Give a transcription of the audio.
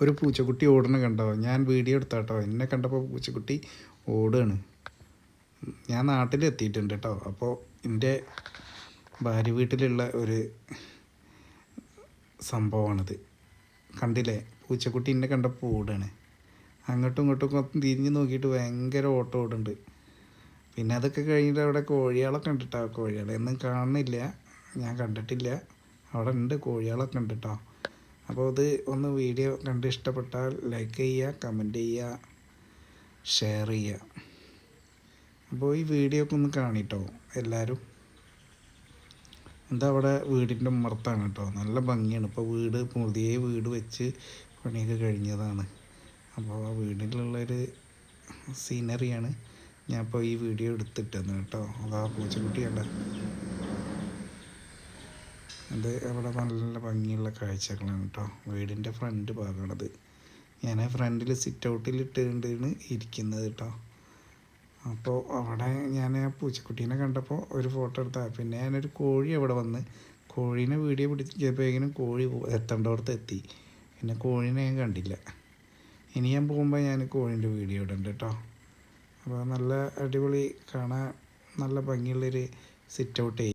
ഒരു പൂച്ചക്കുട്ടി ഓടണ കണ്ടോ? ഞാൻ വീഡിയോ എടുത്താട്ടോ, എന്നെ കണ്ടപ്പോൾ പൂച്ചക്കുട്ടി ഓടുകയാണ്. ഞാൻ നാട്ടിലെത്തിയിട്ടുണ്ട് കേട്ടോ. അപ്പോൾ എൻ്റെ ഭാര്യ വീട്ടിലുള്ള ഒരു സംഭവമാണിത്. കണ്ടില്ലേ, പൂച്ചക്കുട്ടി എന്നെ കണ്ടപ്പോൾ ഓടുകയാണ്. അങ്ങോട്ടും ഇങ്ങോട്ടും തിരിഞ്ഞ് നോക്കിയിട്ട് ഭയങ്കര ഓട്ടം ഓടുന്നുണ്ട്. പിന്നെ അതൊക്കെ കഴിഞ്ഞിട്ട് അവിടെ കോഴികളൊക്കെ ഉണ്ട് കേട്ടോ. കോഴികളെ ഒന്നും കാണുന്നില്ല, ഞാൻ കണ്ടിട്ടില്ല. അവിടെ ഉണ്ട്, കോഴികളൊക്കെ ഉണ്ട് കേട്ടോ. അപ്പോൾ ഇത് ഒന്ന് വീഡിയോ കണ്ട് ഇഷ്ടപ്പെട്ടാൽ ലൈക്ക് ചെയ്യുക, കമൻറ്റ് ചെയ്യുക, ഷെയർ ചെയ്യുക. അപ്പോൾ ഈ വീഡിയോ ഒക്കെ ഒന്ന് കാണിട്ടോ എല്ലാവരും. എന്താ അവിടെ വീടിൻ്റെ ഉമ്മർത്താണ് കേട്ടോ, നല്ല ഭംഗിയാണ്. ഇപ്പോൾ പുതിയ വീട് വെച്ച് പണിയൊക്കെ കഴിഞ്ഞതാണ്. അപ്പോൾ ആ വീട്ടിലുള്ളൊരു സീനറിയാണ് ഞാൻ ഇപ്പോൾ ഈ വീഡിയോ എടുത്തിട്ടെന്ന് കേട്ടോ. അതാ പൂച്ചക്കുട്ടി കണ്ട, അത് അവിടെ നല്ല ഭംഗിയുള്ള കാഴ്ചകളാണ് കേട്ടോ. വീടിൻ്റെ ഫ്രണ്ട് ഭാഗമാണത്. ഞാൻ ഫ്രണ്ടിൽ സിറ്റ് ഔട്ടിലിട്ടാണ് ഇരിക്കുന്നത് കേട്ടോ. അപ്പോൾ അവിടെ ഞാൻ ആ പൂച്ചക്കുട്ടീനെ കണ്ടപ്പോൾ ഒരു ഫോട്ടോ എടുത്താൽ, പിന്നെ ഞാനൊരു കോഴി അവിടെ വന്ന് കോഴീനെ വീഡിയോ പിടിച്ചപ്പോഴേക്കും കോഴി എത്തേണ്ടടുത്ത് എത്തി. പിന്നെ കോഴീനെ ഞാൻ കണ്ടില്ല. ഇനി ഞാൻ പോകുമ്പോൾ ഞാൻ കോഴീൻ്റെ വീഡിയോ ഇടുന്നുണ്ട് കേട്ടോ. അപ്പോൾ നല്ല അടിപൊളി കാണാൻ നല്ല ഭംഗിയുള്ളൊരു സിറ്റ് ഔട്ട്